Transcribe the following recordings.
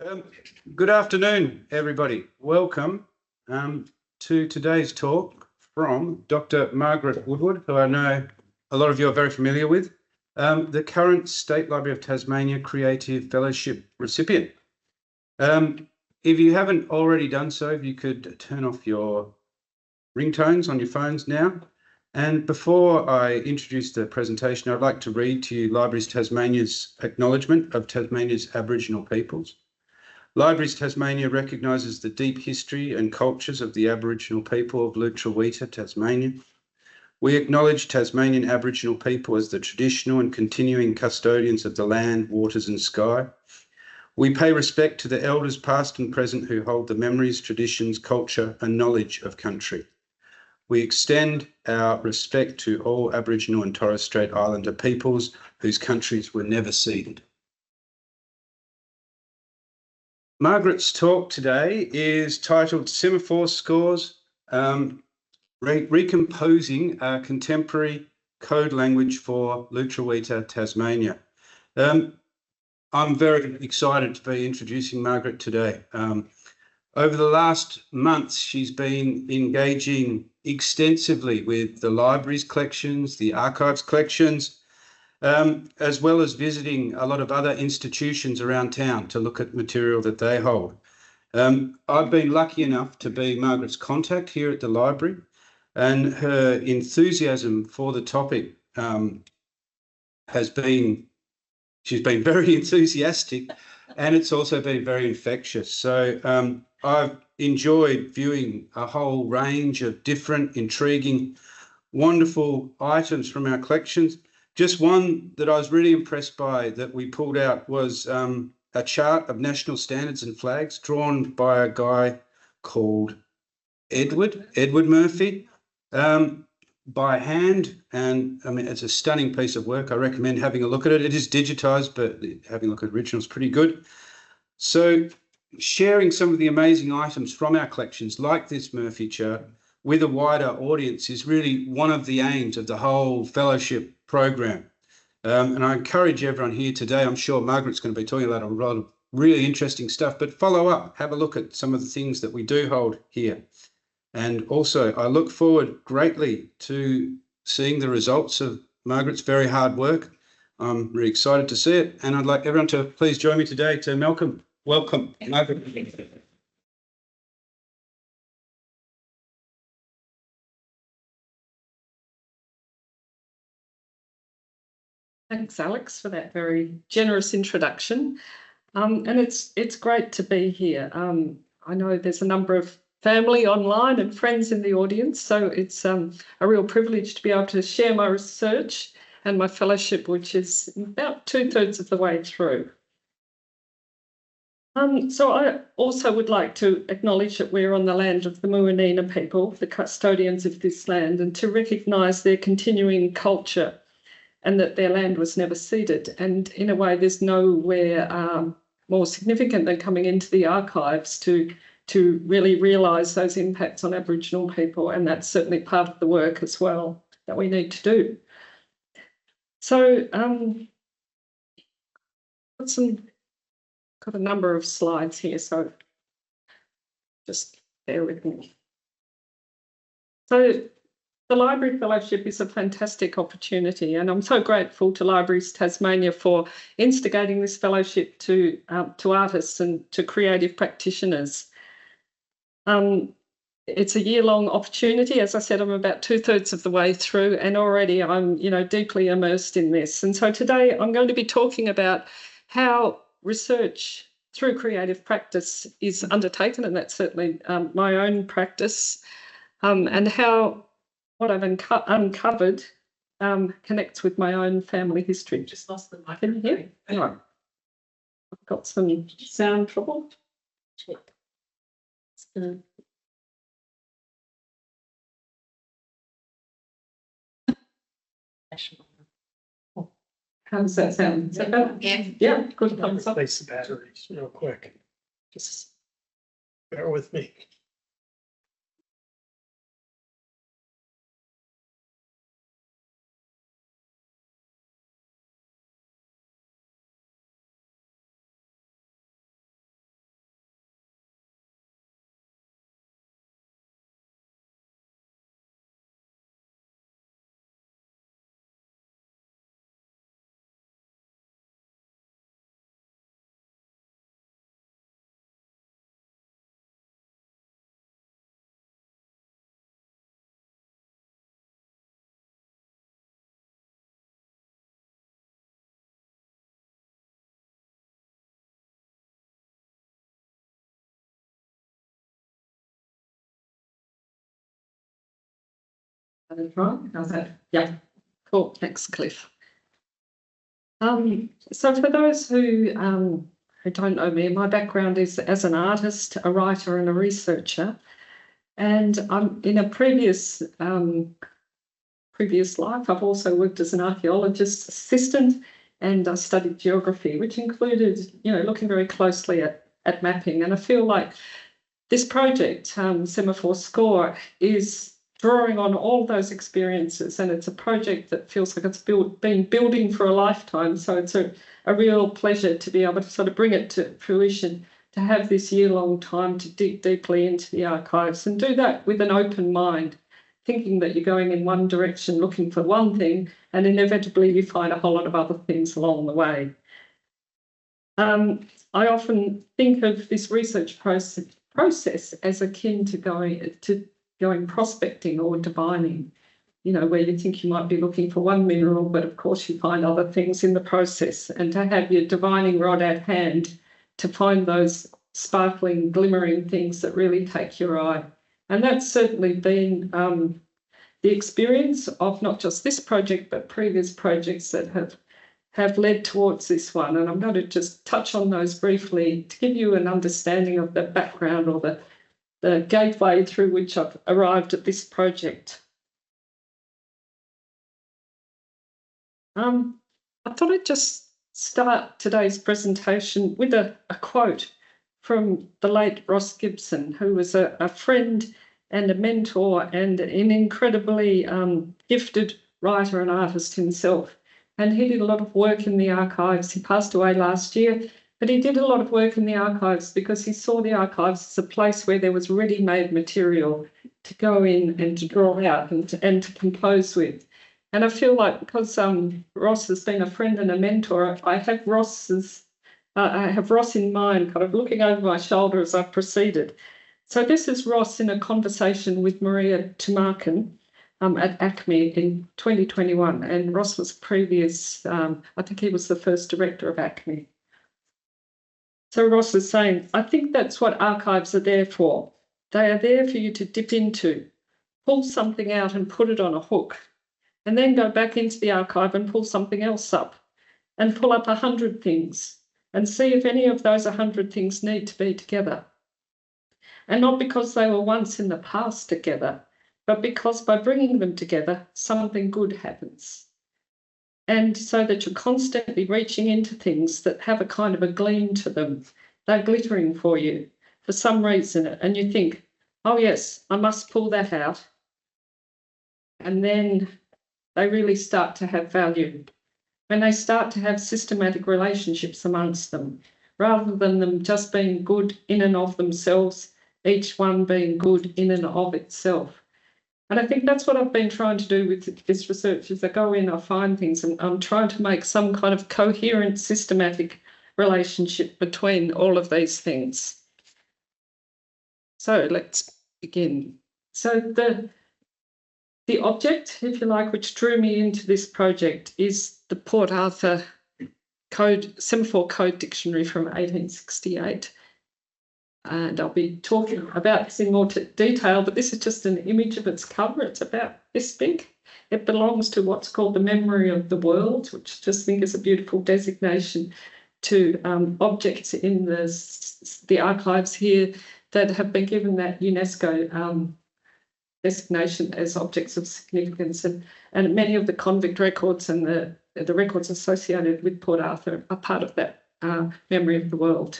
Um, Good afternoon, everybody. Welcome to today's talk from Dr. Margaret Woodward, who I know a lot of you are very familiar with, the current State Library of Tasmania Creative Fellowship recipient. If you haven't already done so, if you could turn off your ringtones on your phones now. And before I introduce the presentation, I'd like to read to you Libraries Tasmania's acknowledgement of Tasmania's Aboriginal peoples. Libraries Tasmania recognises the deep history and cultures of the Aboriginal people of Lutruwita, Tasmania. We acknowledge Tasmanian Aboriginal people as the traditional and continuing custodians of the land, waters and sky. We pay respect to the elders past and present who hold the memories, traditions, culture and knowledge of country. We extend our respect to all Aboriginal and Torres Strait Islander peoples whose countries were never ceded. Margaret's talk today is titled Semaphore Scores, Recomposing a Contemporary Code Language for Lutruwita, Tasmania. I'm very excited to be introducing Margaret today. Over the last months, she's been engaging extensively with the library's collections, the archives collections, as well as visiting a lot of other institutions around town to look at material that they hold. I've been lucky enough to be Margaret's contact here at the library, and her enthusiasm for the topic she's been very enthusiastic, and it's also been very infectious. So I've enjoyed viewing a whole range of different, intriguing, wonderful items from our collections. Just one that I was really impressed by that we pulled out was a chart of national standards and flags drawn by a guy called Edward Murphy by hand. And I mean, it's a stunning piece of work. I recommend having a look at it. It is digitized, but having a look at the original is pretty good. So sharing some of the amazing items from our collections, like this Murphy chart, with a wider audience is really one of the aims of the whole fellowship program. And I encourage everyone here today, I'm sure Margaret's going to be talking about a lot of really interesting stuff, but follow up, have a look at some of the things that we do hold here. And also, I look forward greatly to seeing the results of Margaret's very hard work. I'm really excited to see it. And I'd like everyone to please join me today to welcome Margaret. Thanks, Alex, for that very generous introduction. And it's great to be here. I know there's a number of family online and friends in the audience, so it's a real privilege to be able to share my research and my fellowship, which is about 2/3 of the way through. So I also would like to acknowledge that we're on the land of the Muanina people, the custodians of this land, and to recognise their continuing culture and that their land was never ceded. And in a way, there's nowhere more significant than coming into the archives to really realise those impacts on Aboriginal people. And that's certainly part of the work as well that we need to do. So got a number of slides here, so just bear with me. So the Library Fellowship is a fantastic opportunity, and I'm so grateful to Libraries Tasmania for instigating this fellowship to artists and to creative practitioners. It's a year-long opportunity. As I said, I'm about 2/3 of the way through, and already I'm, deeply immersed in this. And so today I'm going to be talking about how research through creative practice is undertaken, and that's certainly my own practice, and how what I've uncovered connects with my own family history. Just lost the mic. Can you hear me? Anyway, I've got some sound trouble. Check. How does that sound? Is that better? Yeah, good. Replace the batteries real quick. Just bear with me. Right? How's that? Yeah. Cool. Thanks, Cliff. So for those who don't know me, my background is as an artist, a writer, and a researcher. And I'm in a previous life, I've also worked as an archaeologist assistant, and I studied geography, which included, looking very closely at mapping. And I feel like this project, Semaphore Score, is drawing on all those experiences, and it's a project that feels like it's been building for a lifetime. So it's a real pleasure to be able to sort of bring it to fruition, to have this year-long time to dig deeply into the archives and do that with an open mind, thinking that you're going in one direction, looking for one thing, and inevitably you find a whole lot of other things along the way. I often think of this research process as akin to going prospecting or divining, where you think you might be looking for one mineral, but of course you find other things in the process, and to have your divining rod at hand to find those sparkling, glimmering things that really take your eye. And that's certainly been the experience of not just this project, but previous projects that have led towards this one. And I'm going to just touch on those briefly to give you an understanding of the background or the gateway through which I've arrived at this project. I thought I'd just start today's presentation with a quote from the late Ross Gibson, who was a friend and a mentor and an incredibly gifted writer and artist himself. And he did a lot of work in the archives. He passed away last year, but he did a lot of work in the archives because he saw the archives as a place where there was ready-made material to go in and to draw out and to compose with. And I feel like because Ross has been a friend and a mentor, I have Ross in mind, kind of looking over my shoulder as I've proceeded. So this is Ross in a conversation with Maria Tumarkin at ACME in 2021. And Ross was previous, I think he was the first director of ACME. So Ross is saying, I think that's what archives are there for. They are there for you to dip into, pull something out and put it on a hook, and then go back into the archive and pull something else up, and pull up 100 things, and see if any of those 100 things need to be together. And not because they were once in the past together, but because by bringing them together, something good happens. And so that you're constantly reaching into things that have a kind of a gleam to them. They're glittering for you for some reason. And you think, oh yes, I must pull that out. And then they really start to have value. When they start to have systematic relationships amongst them, rather than them just being good in and of themselves, each one being good in and of itself. And I think that's what I've been trying to do with this research, is I go in, I find things, and I'm trying to make some kind of coherent, systematic relationship between all of these things. So let's begin. So the object, if you like, which drew me into this project is the Port Arthur Semaphore Code Dictionary from 1868. And I'll be talking about this in more detail, but this is just an image of its cover. It's about this big. It belongs to what's called the Memory of the World, which I just think is a beautiful designation to objects in the archives here that have been given that UNESCO designation as objects of significance. And many of the convict records and the records associated with Port Arthur are part of that Memory of the World.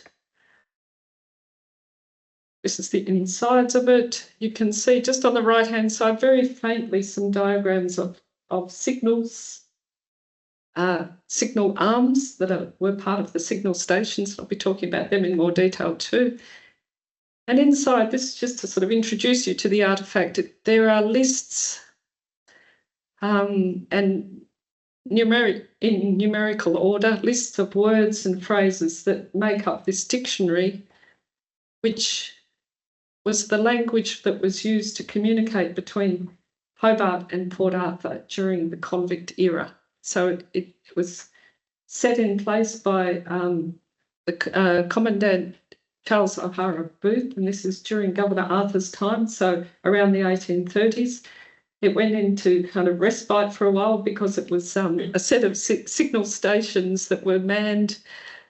This is the insides of it. You can see just on the right-hand side, very faintly, some diagrams of signals, signal arms that were part of the signal stations. I'll be talking about them in more detail too. And inside, this is just to sort of introduce you to the artefact. There are lists and in numerical order, lists of words and phrases that make up this dictionary, which was the language that was used to communicate between Hobart and Port Arthur during the convict era. So it was set in place by the Commandant Charles O'Hara Booth, and this is during Governor Arthur's time, so around the 1830s. It went into kind of respite for a while because it was a set of signal stations that were manned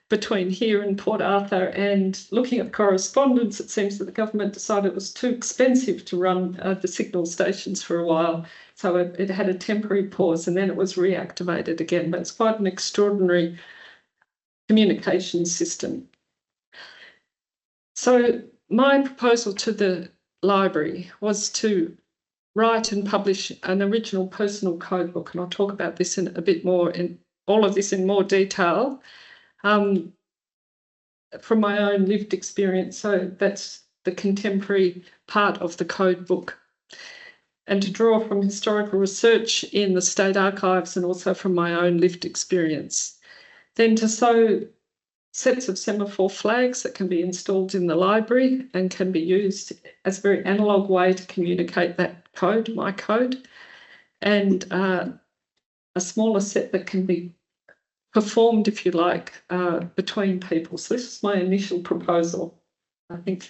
between here and Port Arthur, and looking at correspondence, it seems that the government decided it was too expensive to run the signal stations for a while. So it had a temporary pause and then it was reactivated again. But it's quite an extraordinary communication system. So my proposal to the library was to write and publish an original personal code book, and I'll talk about this in a bit more, in all of this in more detail, from my own lived experience. So that's the contemporary part of the code book. And to draw from historical research in the state archives and also from my own lived experience. Then to sew sets of semaphore flags that can be installed in the library and can be used as a very analogue way to communicate that code, my code, and a smaller set that can be performed, if you like, between people. So this is my initial proposal. I think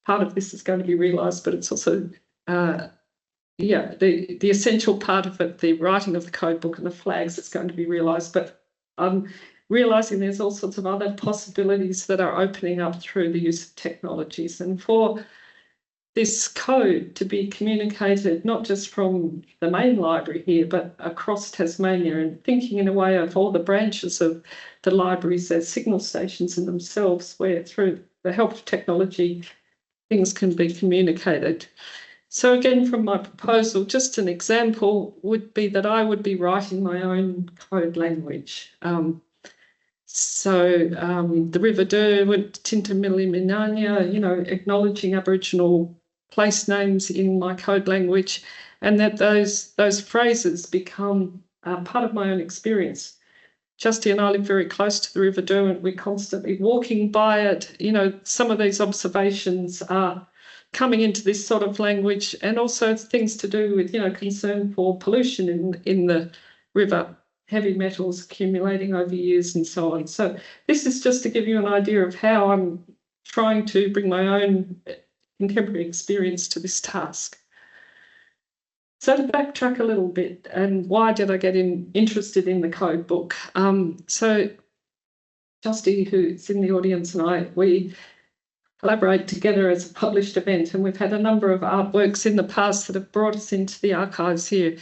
part of this is going to be realised, but it's also, the essential part of it, the writing of the code book and the flags, is going to be realised. But I'm realising there's all sorts of other possibilities that are opening up through the use of technologies. And for this code to be communicated not just from the main library here, but across Tasmania, and thinking in a way of all the branches of the libraries as signal stations in themselves, where through the help of technology, things can be communicated. So again, from my proposal, just an example would be that I would be writing my own code language. The River Derwent, Tintamilli, acknowledging Aboriginal place names in my code language, and that those phrases become part of my own experience. Justy and I live very close to the River Derwent. We're constantly walking by it. Some of these observations are coming into this sort of language, and also things to do with, concern for pollution in the river, heavy metals accumulating over years and so on. So this is just to give you an idea of how I'm trying to bring my own contemporary experience to this task. So to backtrack a little bit, and why did I get interested in the code book? So Justy, who's in the audience, and we collaborate together as a published event, and we've had a number of artworks in the past that have brought us into the archives here,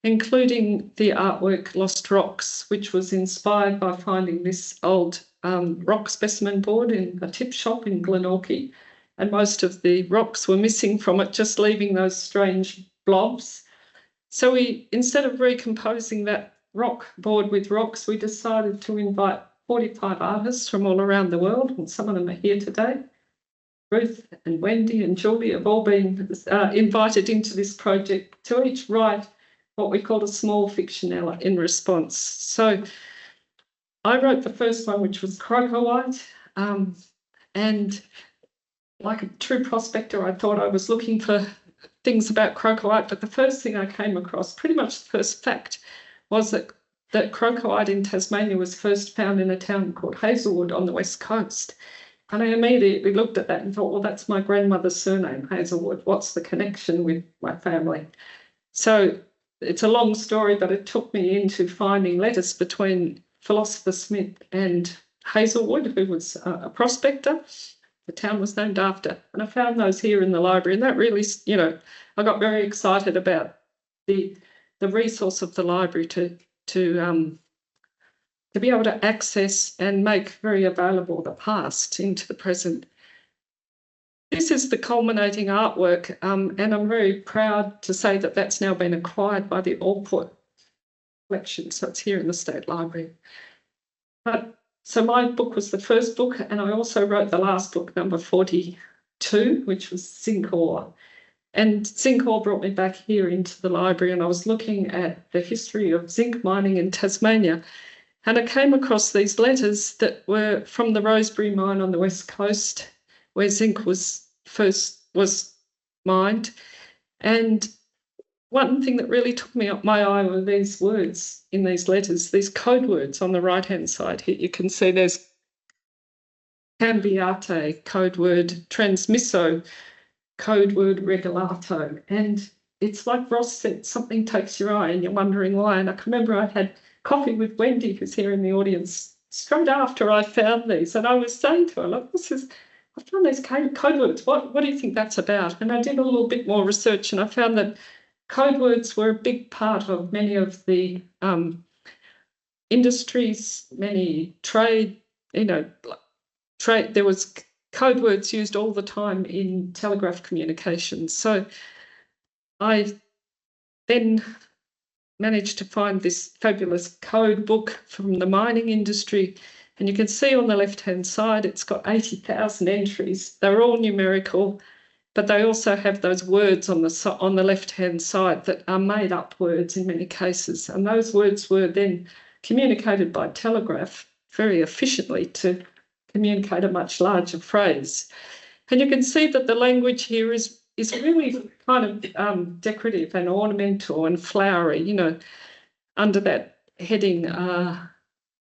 including the artwork Lost Rocks, which was inspired by finding this old rock specimen board in a tip shop in Glenorchy, and most of the rocks were missing from it, just leaving those strange blobs. So instead of recomposing that rock board with rocks, we decided to invite 45 artists from all around the world, and some of them are here today. Ruth and Wendy and Julie have all been invited into this project to each write what we call a small fictionella in response. So I wrote the first one, which was Crocowite, and like a true prospector, I thought I was looking for things about Crocowite, but the first thing I came across, pretty much the first fact, was that Crocowite in Tasmania was first found in a town called Hazelwood on the west coast. And I immediately looked at that and thought, well, that's my grandmother's surname, Hazelwood. What's the connection with my family? So it's a long story, but it took me into finding letters between Philosopher Smith and Hazelwood, who was a prospector. The town was named after. And I found those here in the library. And that really, I got very excited about the resource of the library to be able to access and make very available the past into the present. This is the culminating artwork, and I'm very proud to say that that's now been acquired by the Allport collection, so it's here in the State Library. So my book was the first book, and I also wrote the last book, number 42, which was zinc ore. And zinc ore brought me back here into the library, and I was looking at the history of zinc mining in Tasmania. And I came across these letters that were from the Rosebery mine on the west coast, where zinc was mined. And one thing that really took me up my eye were these words in these letters, these code words on the right-hand side here. You can see there's cambiate, code word transmisso, code word regulato. And it's like Ross said, something takes your eye and you're wondering why. And I can remember I had coffee with Wendy, who's here in the audience, straight after I found these. And I was saying to her, look, I found these code words. What do you think that's about? And I did a little bit more research and I found that code words were a big part of many of the industries, many trade, there was code words used all the time in telegraph communications. So I then managed to find this fabulous code book from the mining industry. And you can see on the left-hand side, it's got 80,000 entries. They're all numerical, but they also have those words on the left-hand side that are made up words in many cases. And those words were then communicated by telegraph very efficiently to communicate a much larger phrase. And you can see that the language here is really kind of decorative and ornamental and flowery, under that heading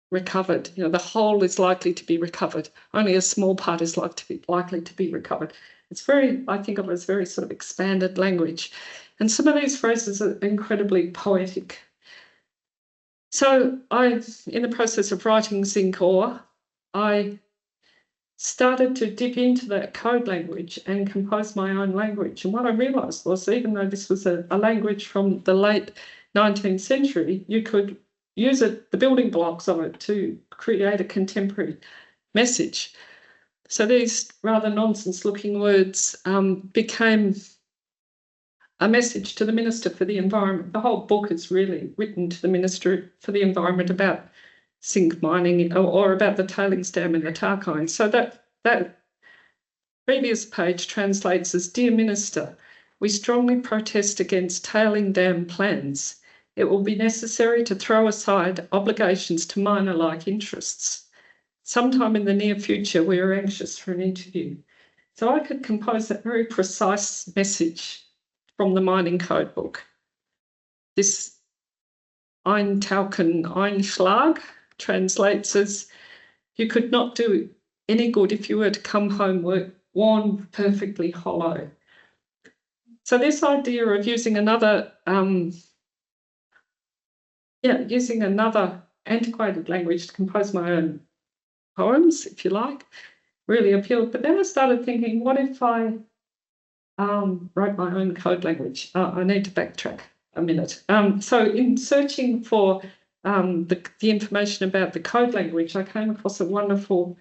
recovered. The whole is likely to be recovered. Only a small part is likely to be recovered. It's I think of it as very sort of expanded language. And some of these phrases are incredibly poetic. So in the process of writing Zinc Ore, I started to dip into that code language and compose my own language. And what I realised was, even though this was a language from the late 19th century, you could use the building blocks of it to create a contemporary message. So these rather nonsense-looking words became a message to the Minister for the Environment. The whole book is really written to the Minister for the Environment about zinc mining or about the tailings dam in the Tarkine. So that previous page translates as, Dear Minister, we strongly protest against tailing dam plans. It will be necessary to throw aside obligations to miner-like interests. Sometime in the near future, we are anxious for an interview. So I could compose that very precise message from the mining code book. This Eintauchen Einschlag translates as, you could not do any good if you were to come home worn perfectly hollow. So this idea of using another antiquated language to compose my own poems, if you like, really appealed. But then I started thinking, what if I wrote my own code language? I need to backtrack a minute. So in searching for the information about the code language, I came across a wonderful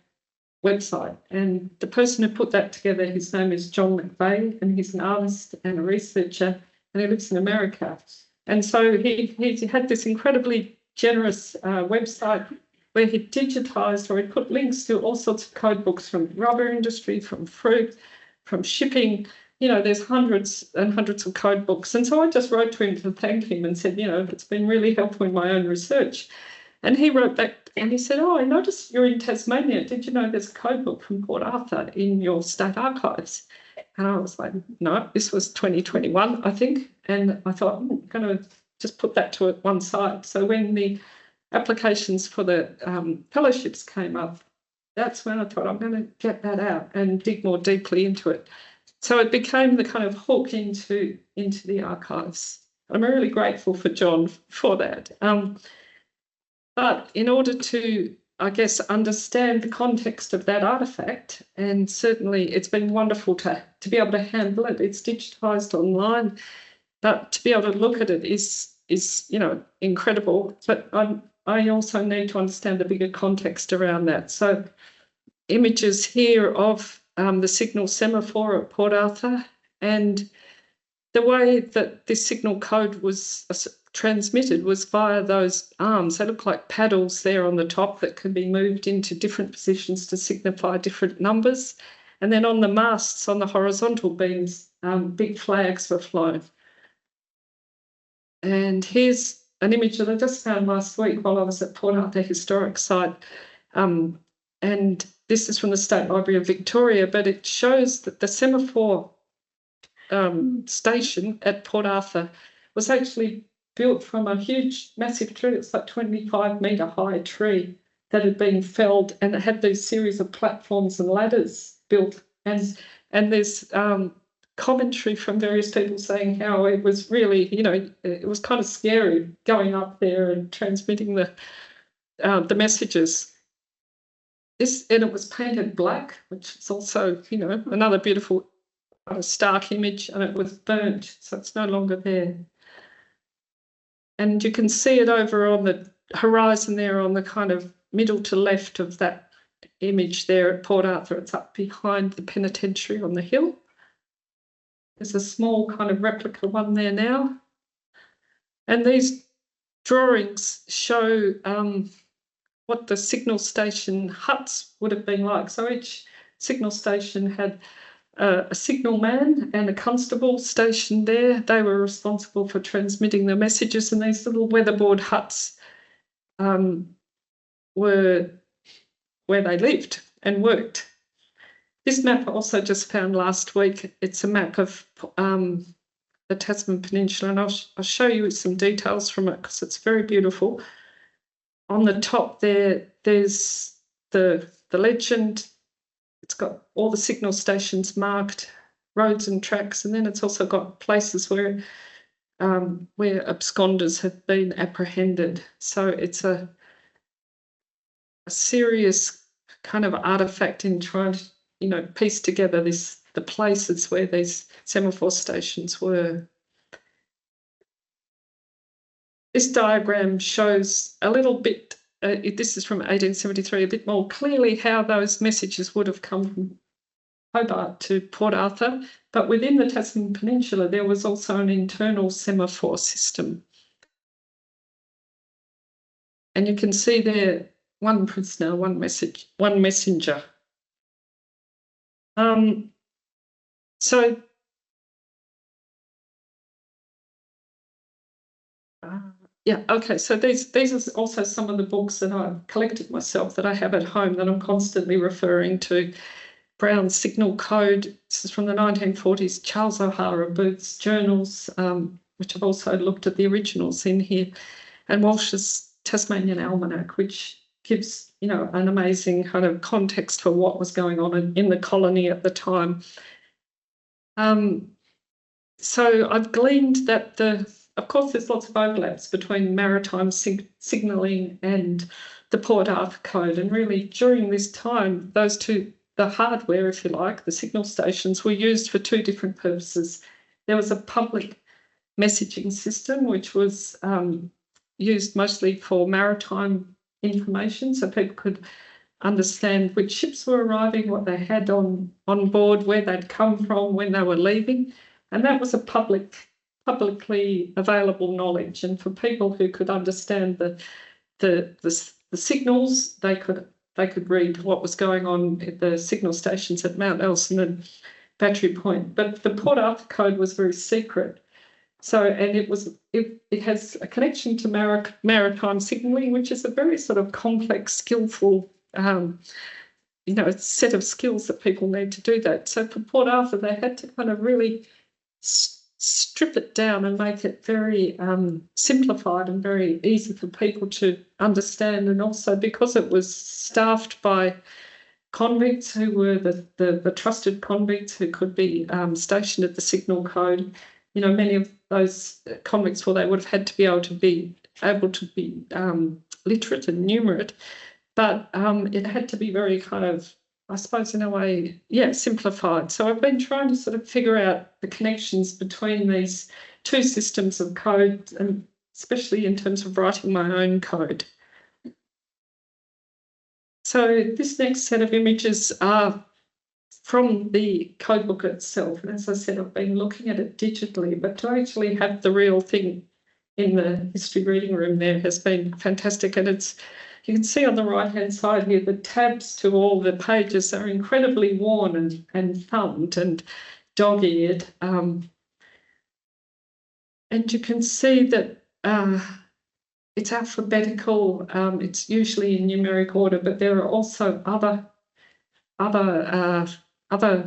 website, and the person who put that together, his name is John McVeigh, and he's an artist and a researcher, and he lives in America. And so he had this incredibly generous website where he digitised, or he put links to all sorts of code books from the rubber industry, from fruit, from shipping. There's hundreds and hundreds of code books. And so I just wrote to him to thank him and said, it's been really helpful in my own research. And he wrote back and he said, I noticed you're in Tasmania. Did you know there's a code book from Port Arthur in your state archives? And I was like, no, this was 2021, I think. And I thought, I'm going to just put that to one side. So when the applications for the fellowships came up, that's when I thought, I'm going to get that out and dig more deeply into it. So it became the kind of hook into the archives. I'm really grateful for John for that. But in order to, I guess, understand the context of that artefact, and certainly it's been wonderful to be able to handle it. It's digitised online, but to be able to look at it is incredible. But I also need to understand the bigger context around that. So images here of the signal semaphore at Port Arthur, and the way that this signal code was transmitted was via those arms. They look like paddles there on the top that can be moved into different positions to signify different numbers. And then on the masts, on the horizontal beams, big flags were flown. And here's an image that I just found last week while I was at Port Arthur Historic Site. And this is from the State Library of Victoria, but it shows that the Semaphore station at Port Arthur was actually built from a huge, massive tree. It's like 25-metre high tree that had been felled, and it had these series of platforms and ladders built. And there's commentary from various people saying how it was really, it was kind of scary going up there and transmitting the messages. And it was painted black, which is also, another beautiful stark image, and it was burnt, so it's no longer there. And you can see it over on the horizon there on the kind of middle to left of that image there at Port Arthur. It's up behind the penitentiary on the hill. There's a small kind of replica one there now. And these drawings show what the signal station huts would have been like. So each signal station had a signal man and a constable stationed there. They were responsible for transmitting the messages, and these little weatherboard huts were where they lived and worked. This map I also just found last week. It's a map of the Tasman Peninsula, and I'll show you some details from it because it's very beautiful. On the top there's the legend. It's got all the signal stations marked, roads and tracks, and then it's also got places where absconders have been apprehended. So it's a serious kind of artefact in trying to, piece together the places where these semaphore stations were. This diagram shows a little bit, this is from 1873, a bit more clearly how those messages would have come from Hobart to Port Arthur. But within the Tasman Peninsula, there was also an internal semaphore system. And you can see there one prisoner, one messenger. So these are also some of the books that I've collected myself that I have at home that I'm constantly referring to. Brown's Signal Code, this is from the 1940s, Charles O'Hara Booth's journals, which I've also looked at the originals in here, and Walsh's Tasmanian Almanac, which gives, an amazing kind of context for what was going on in the colony at the time. So I've gleaned that of course, there's lots of overlaps between maritime signalling and the Port Arthur Code. And really, during this time, those two, the hardware, if you like, the signal stations, were used for two different purposes. There was a public messaging system, which was used mostly for maritime information, so people could understand which ships were arriving, what they had on board, where they'd come from, when they were leaving. And that was a publicly available knowledge, and for people who could understand the signals, they could read what was going on at the signal stations at Mount Elson and Battery Point. But the Port Arthur Code was very secret. So, and it has a connection to maritime signalling, which is a very sort of complex, skillful, set of skills that people need to do that. So for Port Arthur, they had to kind of really strip it down and make it very simplified and very easy for people to understand. And also because it was staffed by convicts who were the trusted convicts who could be stationed at the signal code, many of those convicts, they would have had to be able to be literate and numerate, but it had to be very kind of, I suppose, in a way, simplified. So I've been trying to sort of figure out the connections between these two systems of code, and especially in terms of writing my own code. So this next set of images are from the codebook itself. And as I said, I've been looking at it digitally, but to actually have the real thing in the history reading room there has been fantastic. And you can see on the right-hand side here, the tabs to all the pages are incredibly worn and thumbed and dog-eared. And you can see that it's alphabetical. It's usually in numeric order, but there are also other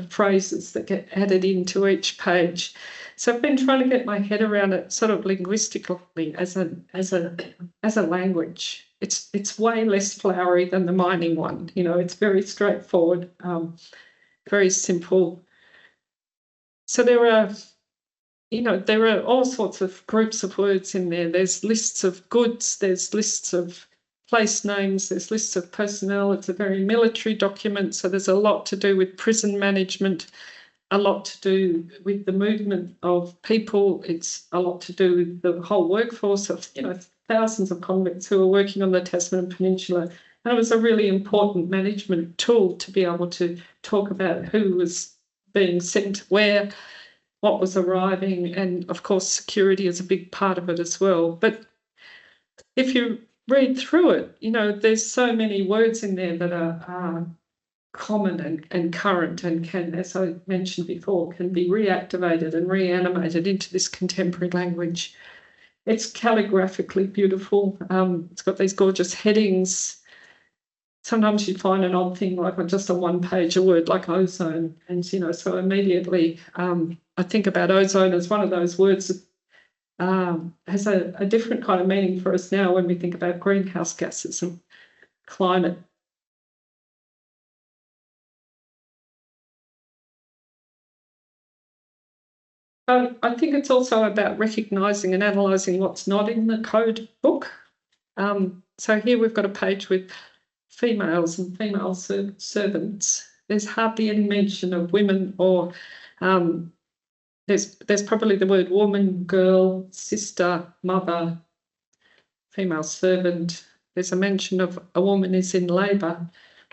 phrases that get added into each page. So I've been trying to get my head around it sort of linguistically as a language. It's way less flowery than the mining one. It's very straightforward, very simple. So there are, there are all sorts of groups of words in there. There's lists of goods, there's lists of place names, there's lists of personnel. It's a very military document, so there's a lot to do with prison management, a lot to do with the movement of people. It's a lot to do with the whole workforce of, thousands of convicts who are working on the Tasman Peninsula. And it was a really important management tool to be able to talk about who was being sent where, what was arriving, and of course security is a big part of it as well. But if you read through it, there's so many words in there that are common and current and can, as I mentioned before, can be reactivated and reanimated into this contemporary language. It's calligraphically beautiful. It's got these gorgeous headings. Sometimes you find an odd thing like just a one-page a word like ozone, and so immediately I think about ozone as one of those words that has a different kind of meaning for us now when we think about greenhouse gases and climate. I think it's also about recognising and analysing what's not in the code book. So here we've got a page with females and female servants. There's hardly any mention of women, or there's probably the word woman, girl, sister, mother, female servant. There's a mention of a woman is in labour.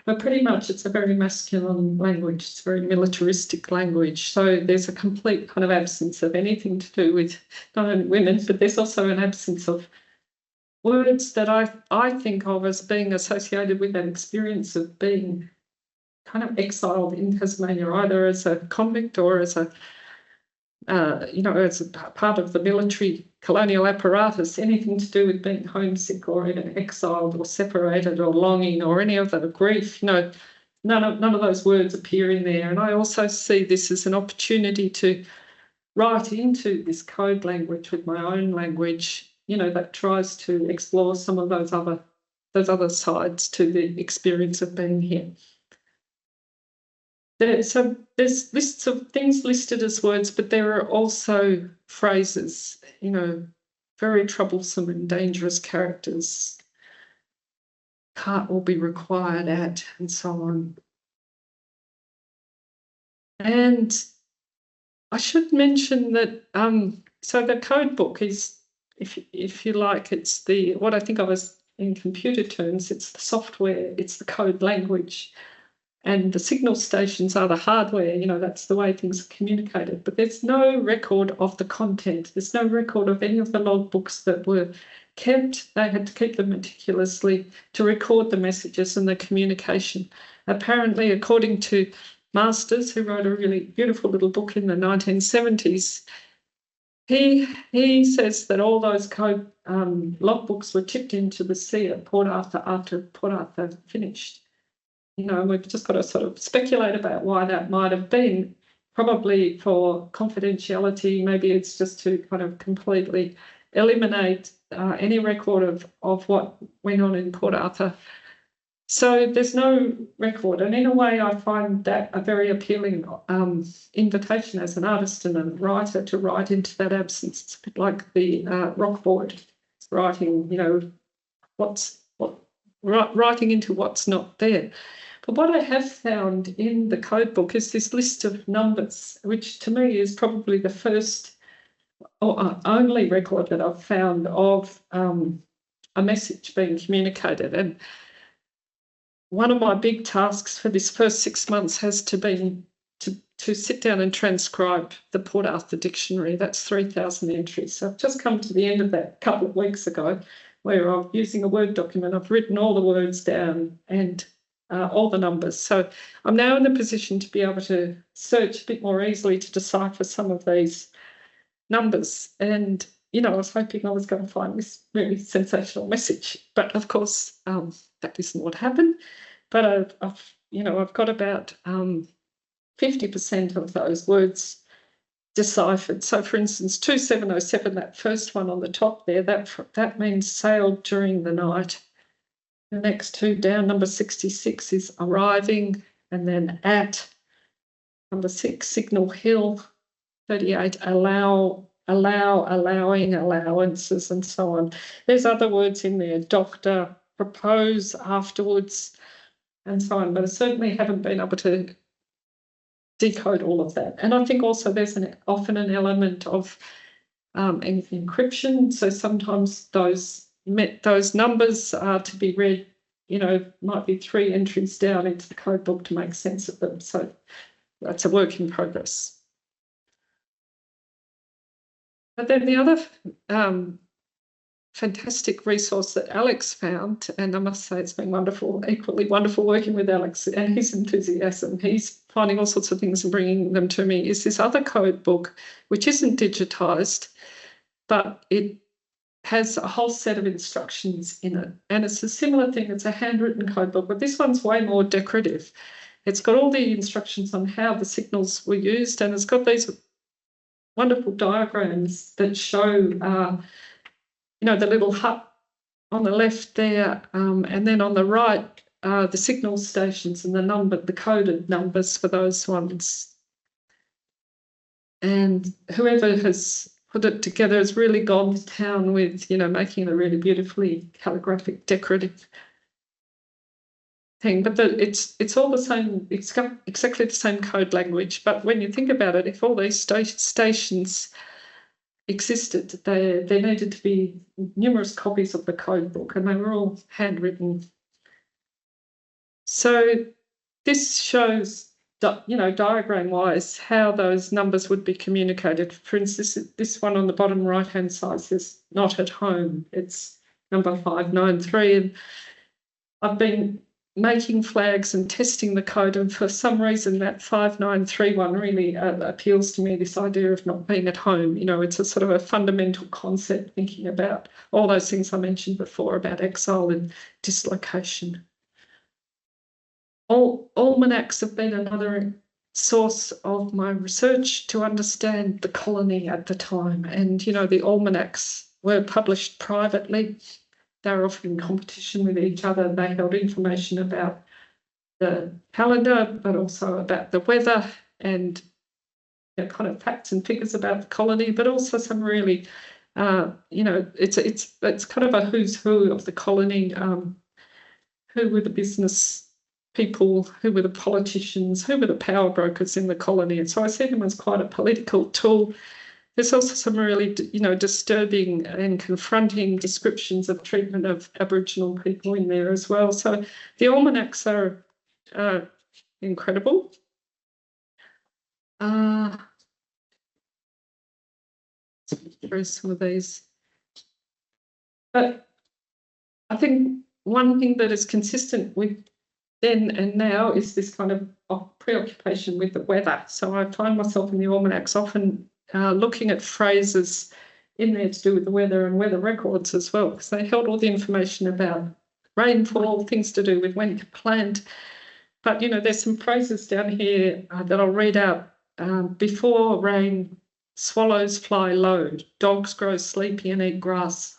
But pretty much it's a very masculine language. It's a very militaristic language. So there's a complete kind of absence of anything to do with not only women, but there's also an absence of words that I think of as being associated with that experience of being kind of exiled in Tasmania, either as a convict or as a as a part of the military colonial apparatus. Anything to do with being homesick or even exiled or separated or longing or any of the grief, none of those words appear in there. And I also see this as an opportunity to write into this code language with my own language, that tries to explore some of those other sides to the experience of being here. So there's lists of things listed as words, but there are also phrases, very troublesome and dangerous characters. Cart will be required at, and so on. And I should mention that, so the code book is, if you like, it's what I think of as, in computer terms, it's the software, it's the code language. And the signal stations are the hardware, that's the way things are communicated. But there's no record of the content. There's no record of any of the logbooks that were kept. They had to keep them meticulously to record the messages and the communication. Apparently, according to Masters, who wrote a really beautiful little book in the 1970s, he says that all those code logbooks were tipped into the sea at Port Arthur after Port Arthur finished. We've just got to sort of speculate about why that might have been, probably for confidentiality. Maybe it's just to kind of completely eliminate any record of what went on in Port Arthur. So there's no record. And in a way, I find that a very appealing invitation as an artist and a writer to write into that absence. It's a bit like the Rockboard writing, writing into what's not there. But what I have found in the code book is this list of numbers, which to me is probably the first or only record that I've found of a message being communicated. And one of my big tasks for this first 6 months has to be to sit down and transcribe the Port Arthur dictionary. That's 3,000 entries. So I've just come to the end of that a couple of weeks ago, where I'm using a Word document. I've written all the words down and all the numbers. So I'm now in the position to be able to search a bit more easily to decipher some of these numbers. And, I was hoping I was going to find this really sensational message. But, of course, that isn't what happened. But I've got about 50% of those words deciphered. So, for instance, 2707, that first one on the top there, that means sailed during the night. The next two down, number 66 is arriving, and then at. Number 6, Signal Hill. 38, allowing, allowances, and so on. There's other words in there, doctor, propose, afterwards, and so on, but I certainly haven't been able to decode all of that. And I think also there's often an element of encryption. So sometimes those numbers are to be read, might be 3 entries down into the code book to make sense of them. So that's a work in progress. But then the other fantastic resource that Alex found, and I must say it's been wonderful, equally wonderful working with Alex and his enthusiasm. He's finding all sorts of things and bringing them to me, is this other code book, which isn't digitised, but it has a whole set of instructions in it. And it's a similar thing, it's a handwritten code book, but this one's way more decorative. It's got all the instructions on how the signals were used, and it's got these wonderful diagrams that show, the little hut on the left there, and then on the right, the signal stations and the coded numbers for those ones. And whoever has put it together has really gone to town with, making a really beautifully calligraphic, decorative thing. But it's all the same. It's got exactly the same code language. But when you think about it, if all these stations existed, there needed to be numerous copies of the code book, and they were all handwritten. So this shows, diagram-wise, how those numbers would be communicated. For instance, this one on the bottom right-hand side says not at home. It's number 593, and I've been making flags and testing the code, and for some reason that 5931 really appeals to me, this idea of not being at home. It's a sort of a fundamental concept, thinking about all those things I mentioned before about exile and dislocation. Almanacs have been another source of my research to understand the colony at the time. And, the almanacs were published privately. They were often in competition with each other. They held information about the calendar, but also about the weather and kind of facts and figures about the colony, but also some really, it's kind of a who's who of the colony. Who were the business people, who were the politicians, who were the power brokers in the colony? And so I see them as quite a political tool. There's also some really, disturbing and confronting descriptions of treatment of Aboriginal people in there as well. So the almanacs are incredible. Through some of these. But I think one thing that is consistent with then and now is this kind of preoccupation with the weather. So I find myself in the almanacs often looking at phrases in there to do with the weather and weather records as well, because they held all the information about rainfall, things to do with when to plant. But, there's some phrases down here that I'll read out. Before rain, swallows fly low, dogs grow sleepy and eat grass,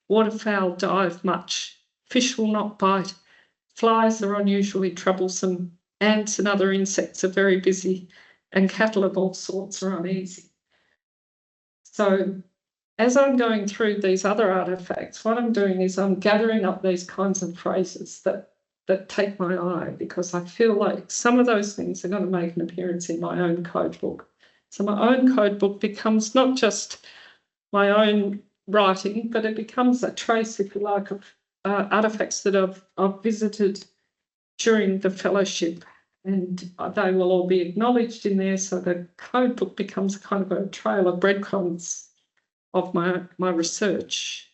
waterfowl dive much, fish will not bite, flies are unusually troublesome, ants and other insects are very busy, and cattle of all sorts are uneasy. So as I'm going through these other artefacts, what I'm doing is I'm gathering up these kinds of phrases that take my eye, because I feel like some of those things are going to make an appearance in my own code book. So my own code book becomes not just my own writing, but it becomes a trace, if you like, of artefacts that I've visited during the fellowship, and they will all be acknowledged in there. So the code book becomes kind of a trail of breadcrumbs of my research.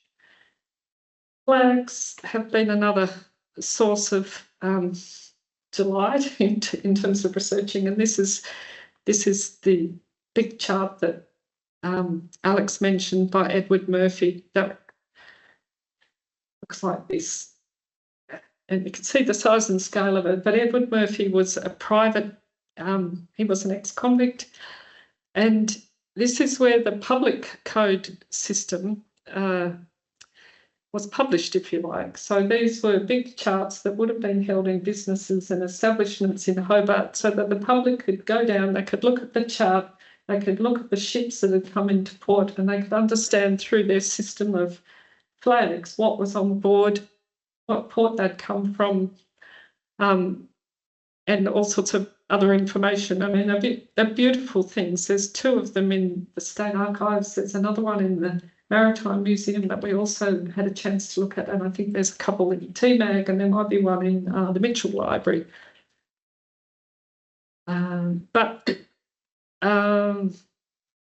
Flags have been another source of delight in terms of researching, and this is the big chart that Alex mentioned by Edward Murphy that looks like this. And you can see the size and scale of it. But Edward Murphy was a private, he was an ex-convict. And this is where the public code system was published, if you like. So these were big charts that would have been held in businesses and establishments in Hobart, so that the public could go down, they could look at the chart, They could look at the ships that had come into port, and they could understand through their system of flags what was on board, what port they'd come from, and all sorts of other information. I mean, they're beautiful things. There's 2 of them in the State Archives. There's another one in the Maritime Museum that we also had a chance to look at, and I think there's a couple in TMAG, and there might be one in the Mitchell Library. But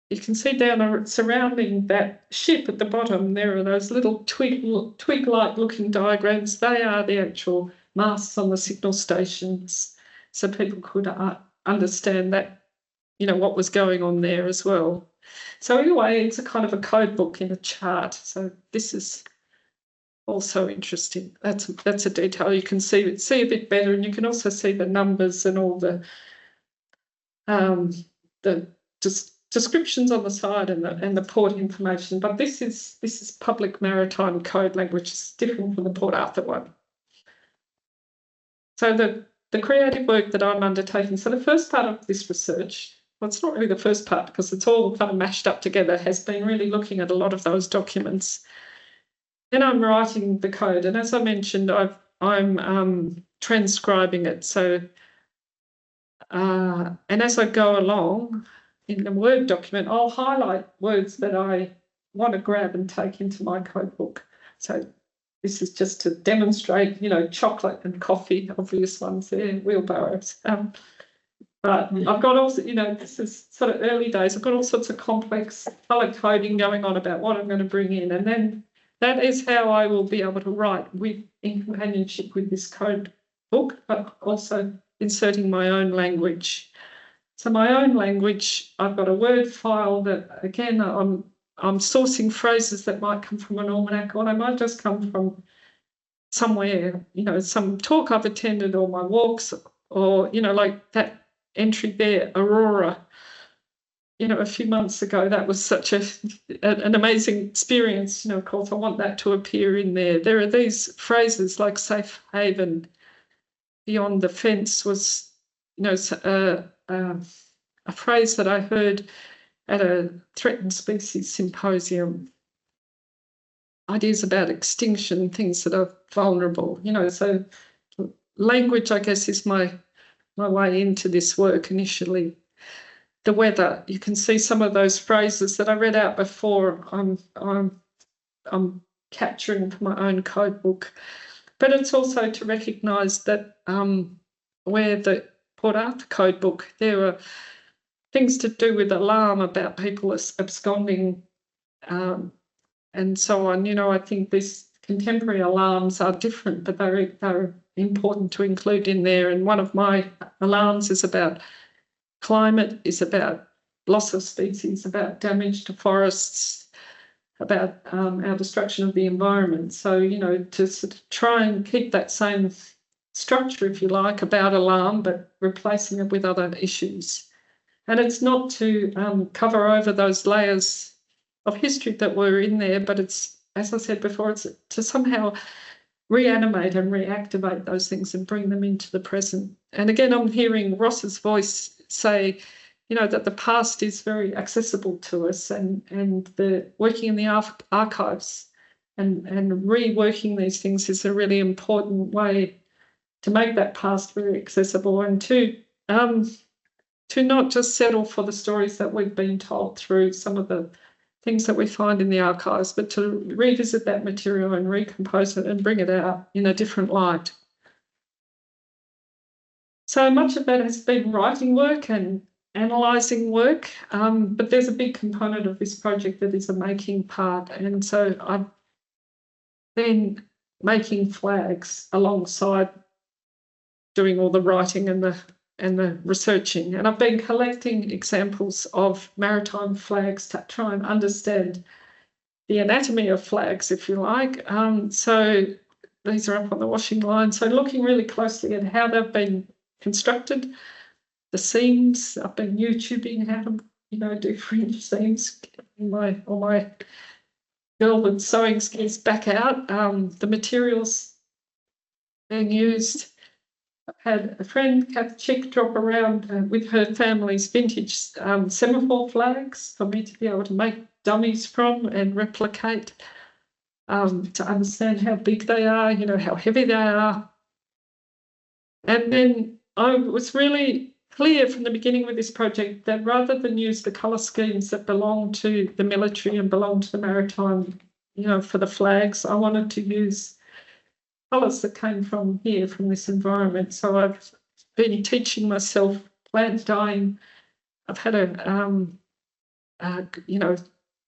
you can see down surrounding that ship at the bottom, there are those little twig-like looking diagrams. They are the actual masts on the signal stations, so people could understand that, what was going on there as well. So anyway, it's a kind of a code book in a chart. So this is also interesting. That's a detail you can see a bit better, and you can also see the numbers and all the descriptions on the side and the port information. But this is public maritime code language. It's different from the Port Arthur one. So the creative work that I'm undertaking. So the first part of this research, well, it's not really the first part because it's all kind of mashed up together, has been really looking at a lot of those documents. Then I'm writing the code, and as I mentioned, I'm transcribing it. So and as I go along in the Word document, I'll highlight words that I want to grab and take into my code book. So this is just to demonstrate, chocolate and coffee, obvious ones there, wheelbarrows. But I've got also, this is sort of early days. I've got all sorts of complex colour coding going on about what I'm going to bring in. And then that is how I will be able to write in companionship with this code book, but also inserting my own language. So my own language, I've got a Word file that, again, I'm sourcing phrases that might come from an almanac, or they might just come from somewhere, some talk I've attended or my walks, or, like that entry there, Aurora, a few months ago. That was such an amazing experience. Of course, I want that to appear in there. There are these phrases like safe haven, beyond the fence was, a phrase that I heard at a threatened species symposium. Ideas about extinction, things that are vulnerable, so language, I guess, is my way into this work initially. The weather, you can see some of those phrases that I read out before. I'm capturing from my own code book, but it's also to recognise that where the Port Arthur code book, there are things to do with alarm about people absconding and so on. I think these contemporary alarms are different, but they're important to include in there. And one of my alarms is about climate, is about loss of species, about damage to forests, about our destruction of the environment. So, to sort of try and keep that same structure, if you like, about alarm, but replacing it with other issues. And it's not to cover over those layers of history that were in there, but it's, as I said before, it's to somehow reanimate and reactivate those things and bring them into the present. And again, I'm hearing Ross's voice say, that the past is very accessible to us, and the working in the archives and reworking these things is a really important way to make that past very accessible, and to not just settle for the stories that we've been told through some of the things that we find in the archives, but to revisit that material and recompose it and bring it out in a different light. So much of that has been writing work and analysing work, but there's a big component of this project that is a making part, and so I've been making flags alongside doing all the writing and the researching, and I've been collecting examples of maritime flags to try and understand the anatomy of flags, if you like. So these are up on the washing line. So looking really closely at how they've been constructed, the seams. I've been YouTubing how to, do fringe seams. All my girl with sewing skills back out. The materials being used. had a friend, Kath Chick, drop around with her family's vintage semaphore flags for me to be able to make dummies from and replicate, to understand how big they are, how heavy they are. And then I was really clear from the beginning with this project that rather than use the colour schemes that belong to the military and belong to the maritime, for the flags, I wanted to use colours that came from here, from this environment. So I've been teaching myself plant dyeing. I've had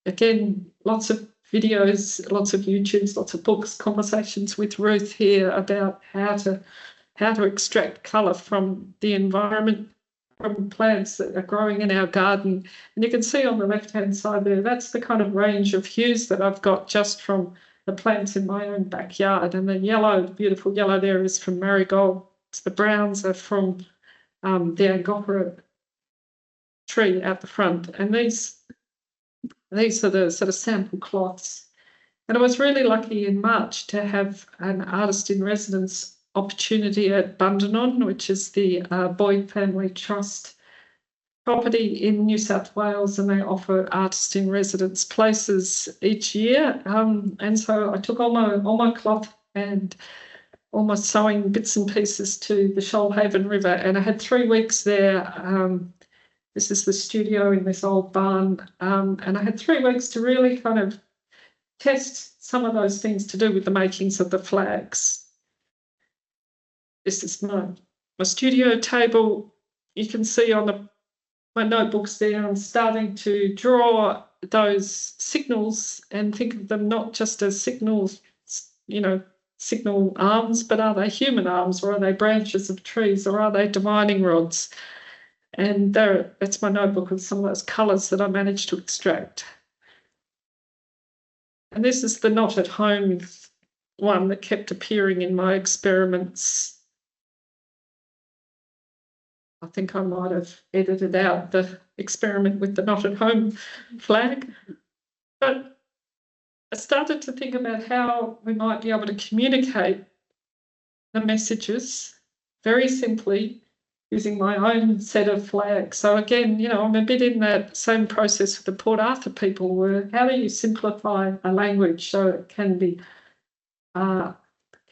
again, lots of videos, lots of YouTubes, lots of books, conversations with Ruth here about how to extract colour from the environment, from plants that are growing in our garden. And you can see on the left-hand side there, that's the kind of range of hues that I've got just from the plants in my own backyard. And the yellow, beautiful yellow there is from marigold. The browns are from the Angora tree out the front. And these are the sort of sample cloths. And I was really lucky in March to have an artist in residence opportunity at Bundanon, which is the Boyd Family Trust property in New South Wales, and they offer artist in residence places each year. And so I took all my cloth and all my sewing bits and pieces to the Shoalhaven River, and I had 3 weeks there. This is the studio in this old barn, and I had 3 weeks to really kind of test some of those things to do with the makings of the flags. This is my studio table. You can see on my notebooks there, I'm starting to draw those signals and think of them not just as signals, signal arms, but are they human arms, or are they branches of trees, or are they divining rods? And that's my notebook of some of those colours that I managed to extract. And this is the not at home one that kept appearing in my experiments. I think I might have edited out the experiment with the not at home flag. But I started to think about how we might be able to communicate the messages very simply using my own set of flags. So again, I'm a bit in that same process with the Port Arthur people, where how do you simplify a language so it can be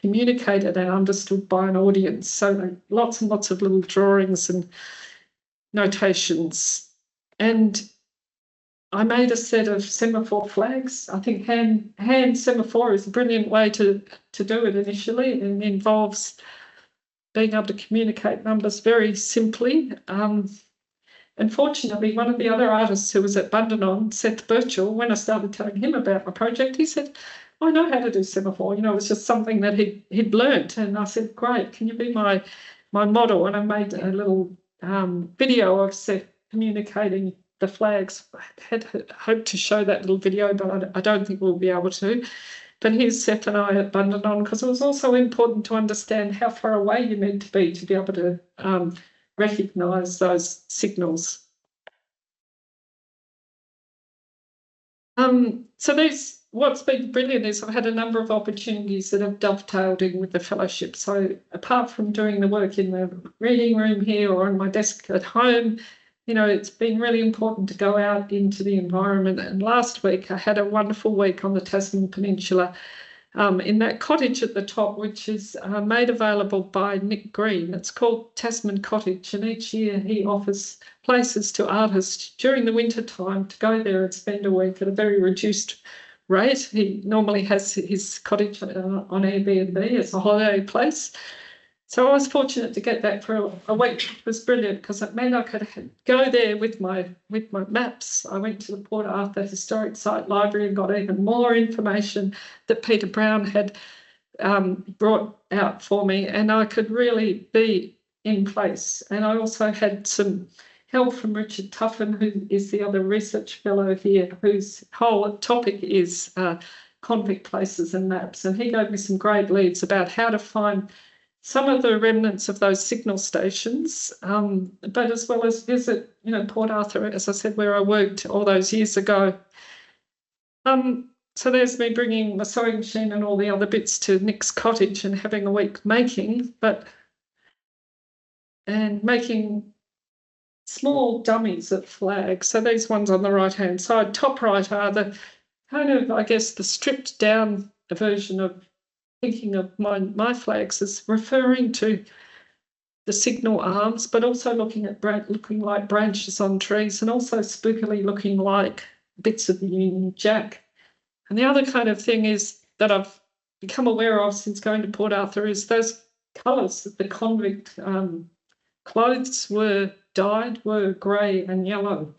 communicated and understood by an audience? So lots and lots of little drawings and notations. And I made a set of semaphore flags. I think hand semaphore is a brilliant way to do it initially, and involves being able to communicate numbers very simply. Unfortunately, one of the other artists who was at Bundanon, Seth Birchall, when I started telling him about my project, he said, I know how to do semaphore. It was just something that he'd learnt. And I said, great, can you be my model? And I made a little video of Seth communicating the flags. I had hoped to show that little video, but I don't think we'll be able to. But here's Seth and I at Bundanon, because it was also important to understand how far away you need to be able to recognise those signals. So what's been brilliant is I've had a number of opportunities that have dovetailed in with the fellowship. So apart from doing the work in the reading room here or on my desk at home, it's been really important to go out into the environment. And last week I had a wonderful week on the Tasman Peninsula in that cottage at the top, which is made available by Nick Green. It's called Tasman Cottage, and each year he offers places to artists during the winter time to go there and spend a week at a very reduced rate. He normally has his cottage on Airbnb as a holiday place. So I was fortunate to get that for a week. It was brilliant because it meant I could go there with my maps. I went to the Port Arthur Historic Site Library and got even more information that Peter Brown had brought out for me, and I could really be in place. And I also had some help from Richard Tuffin, who is the other research fellow here, whose whole topic is convict places and maps. And he gave me some great leads about how to find some of the remnants of those signal stations, but as well as visit, Port Arthur, as I said, where I worked all those years ago. So there's me bringing my sewing machine and all the other bits to Nick's cottage and having a week making. But and making small dummies of flags. So these ones on the right-hand side, top right, are the kind of, I guess, the stripped down version of thinking of my flags as referring to the signal arms, but also looking like branches on trees, and also spookily looking like bits of the Union Jack. And the other kind of thing is that I've become aware of since going to Port Arthur is those colours that the convict clothes were dyed were grey and yellow.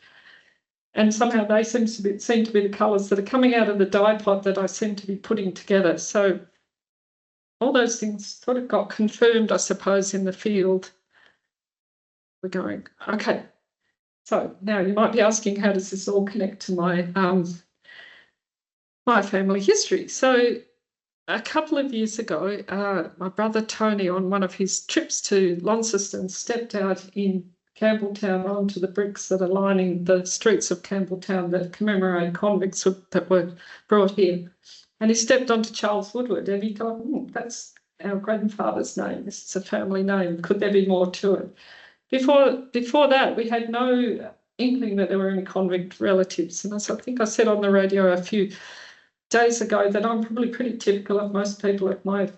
And somehow they seem to be the colours that are coming out of the dye pot that I seem to be putting together. So all those things sort of got confirmed, I suppose, in the field. We're going, okay. So now you might be asking, how does this all connect to my my family history? So a couple of years ago, my brother Tony, on one of his trips to Launceston, stepped out in Campbelltown onto the bricks that are lining the streets of Campbelltown that commemorate convicts that were brought here. And he stepped onto Charles Woodward and he thought, that's our grandfather's name. This is a family name. Could there be more to it? Before that, we had no inkling that there were any convict relatives. And as I think I said on the radio a few days ago, that I'm probably pretty typical of most people of my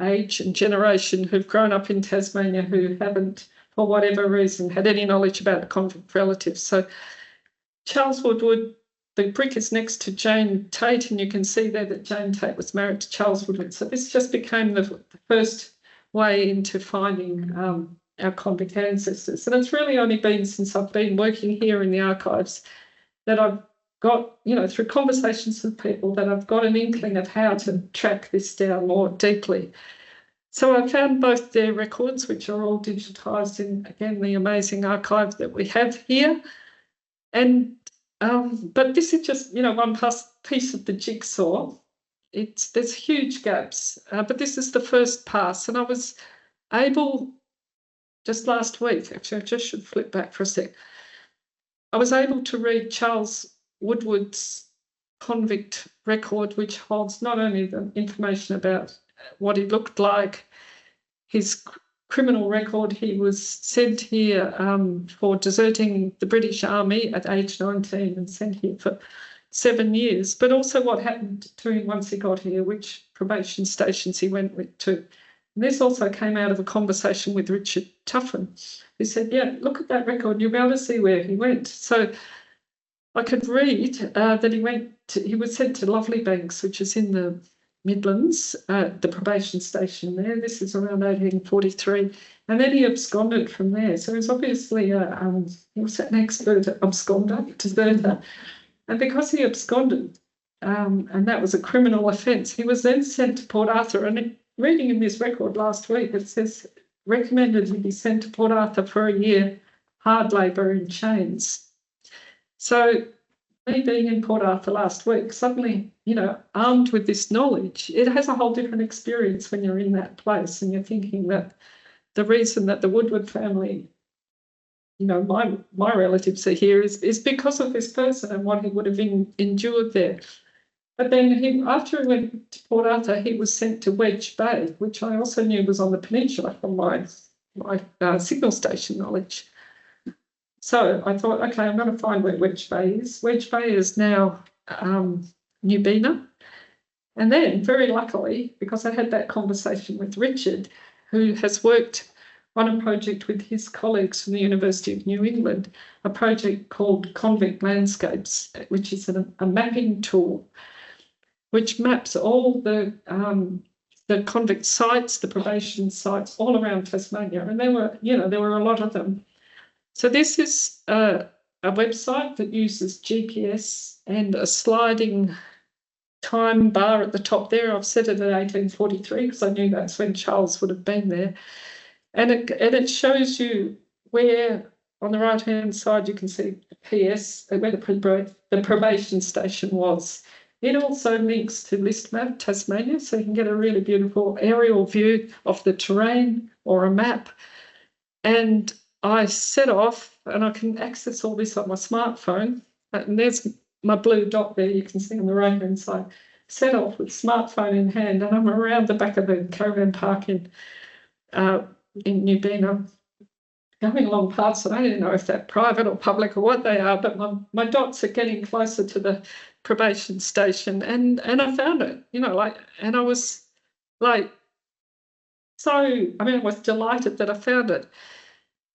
age and generation who've grown up in Tasmania who haven't, for whatever reason, had any knowledge about convict relatives. So Charles Woodward, the brick is next to Jane Tate, and you can see there that Jane Tate was married to Charles Woodward. So this just became the first way into finding our convict ancestors. And it's really only been since I've been working here in the archives that I've got, through conversations with people, that I've got an inkling of how to track this down more deeply. So I found both their records, which are all digitised in, again, the amazing archive that we have here. And but this is just, one piece of the jigsaw. There's huge gaps, but this is the first pass. And I was able, just last week, actually, I just should flip back for a sec. I was able to read Charles Woodward's convict record, which holds not only the information about what he looked like, his criminal record. He was sent here for deserting the British Army at age 19 and sent here for 7 years, but also what happened to him once he got here, which probation stations he went to. And this also came out of a conversation with Richard Tuffin, who said, yeah, look at that record, you'll be able to see where he went. So I could read that he was sent to Lovely Banks, which is in the Midlands, the probation station there. This is around 1843. And then he absconded from there. So he's obviously he was an expert absconder, deserter. And because he absconded, and that was a criminal offence, he was then sent to Port Arthur. And reading in this record last week, it says, recommended he be sent to Port Arthur for a year, hard labour in chains. So me being in Port Arthur last week, suddenly, armed with this knowledge, it has a whole different experience when you're in that place and you're thinking that the reason that the Woodward family, my relatives are here is because of this person and what he would have endured there. But then after he went to Port Arthur, he was sent to Wedge Bay, which I also knew was on the peninsula from my signal station knowledge. So I thought, okay, I'm going to find where Wedge Bay is. Wedge Bay is now New Bena. And then, very luckily, because I had that conversation with Richard, who has worked on a project with his colleagues from the University of New England, a project called Convict Landscapes, which is a mapping tool which maps all the convict sites, the probation sites all around Tasmania. And there were a lot of them. So this is a website that uses GPS and a sliding time bar at the top there. I've set it at 1843 because I knew that's when Charles would have been there. And it shows you where, on the right-hand side, you can see the PS, where the probation station was. It also links to List Map Tasmania, so you can get a really beautiful aerial view of the terrain or a map. And I set off, and I can access all this on my smartphone. And there's my blue dot there you can see on the right-hand side. Set off with smartphone in hand, and I'm around the back of the caravan park in New Bena. going along paths that I don't know if they're private or public or what they are, but my dots are getting closer to the probation station, and I found it, you know, like, and I was like, so, I mean, I was delighted that I found it.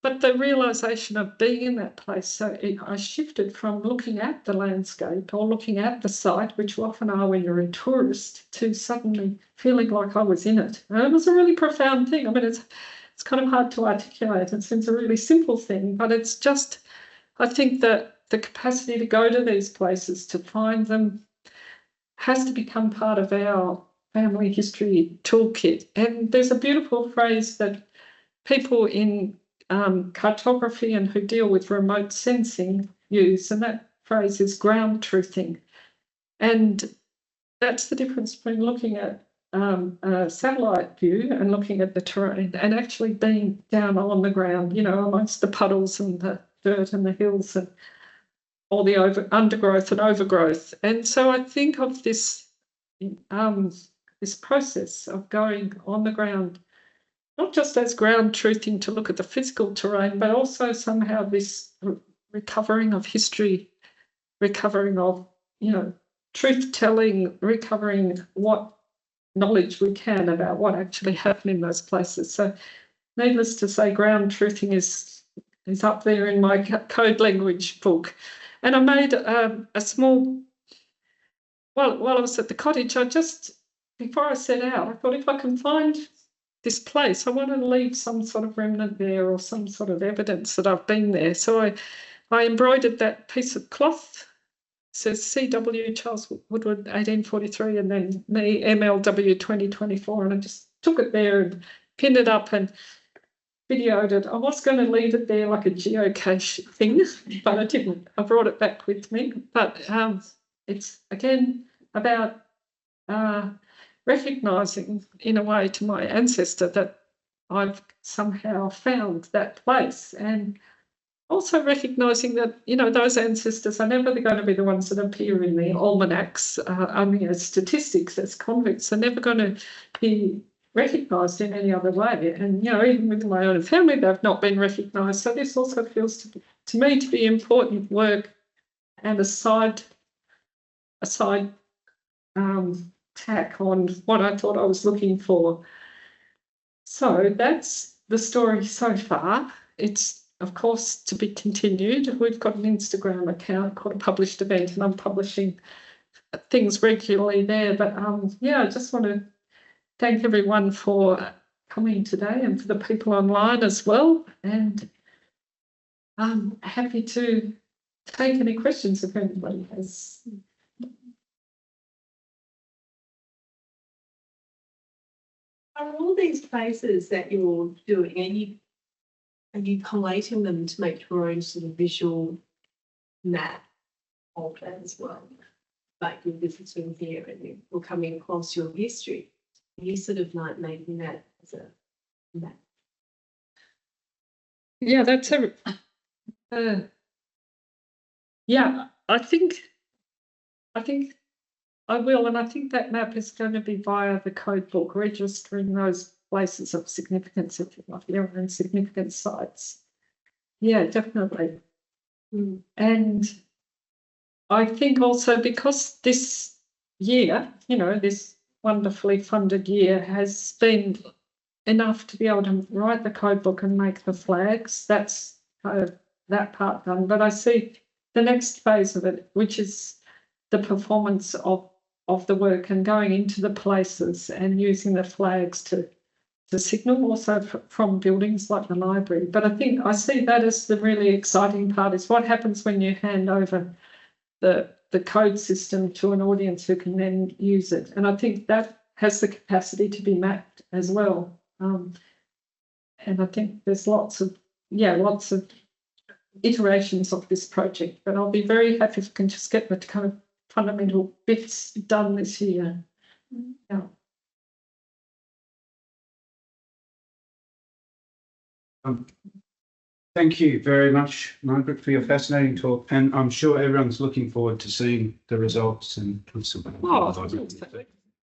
But the realisation of being in that place, so I shifted from looking at the landscape or looking at the site, which you often are when you're a tourist, to suddenly feeling like I was in it. And it was a really profound thing. I mean, it's kind of hard to articulate. It seems a really simple thing, but it's just, I think that the capacity to go to these places, to find them, has to become part of our family history toolkit. And there's a beautiful phrase that people in cartography and who deal with remote sensing use, and that phrase is ground truthing. And that's the difference between looking at a satellite view and looking at the terrain and actually being down on the ground, you know, amongst the puddles and the dirt and the hills and all the undergrowth and overgrowth. And so I think of this process of going on the ground, not just as ground truthing to look at the physical terrain, but also somehow this recovering of history, recovering of, you know, truth-telling, recovering what knowledge we can about what actually happened in those places. So needless to say, ground truthing is up there in my code language book. And I made a small, while I was at the cottage, before I set out, I thought if I can find this place, I want to leave some sort of remnant there or some sort of evidence that I've been there. So I embroidered that piece of cloth. It says CW, Charles Woodward, 1843, and then me, MLW 2024. And I just took it there and pinned it up and videoed it. I was going to leave it there like a geocache thing, but I didn't. I brought it back with me. But it's, again, about recognising in a way to my ancestor that I've somehow found that place, and also recognising that, you know, those ancestors are never going to be the ones that appear in the almanacs only as statistics, as convicts. They're never going to be recognised in any other way. And, you know, even within my own family, they've not been recognised. So this also feels to me to be important work and a side tack on what I thought I was looking for. So that's the story so far. It's, of course, to be continued. We've got an Instagram account called A Published Event, and I'm publishing things regularly there. But yeah, I just want to thank everyone for coming today and for the people online as well. And I'm happy to take any questions if anybody has. Are all these places that you're doing, are you collating them to make your own sort of visual map of that as well? Like you're visiting here and you're coming across your history. Are you sort of like making that as a map? Yeah, that's yeah, I think I will, and I think that map is going to be via the code book, registering those places of significance, if you like, their own significant sites. Yeah, definitely. And I think also because this year, you know, this wonderfully funded year has been enough to be able to write the code book and make the flags, that's kind of that part done. But I see the next phase of it, which is the performance of the work and going into the places and using the flags to signal also from buildings like the library. But I think I see that as the really exciting part, is what happens when you hand over the code system to an audience who can then use it. And I think that has the capacity to be mapped as well. And I think there's lots of iterations of this project, but I'll be very happy if I can just get the kind of fundamental bits done this year. Yeah. Thank you very much, Margaret, for your fascinating talk, and I'm sure everyone's looking forward to seeing the results and some. Oh,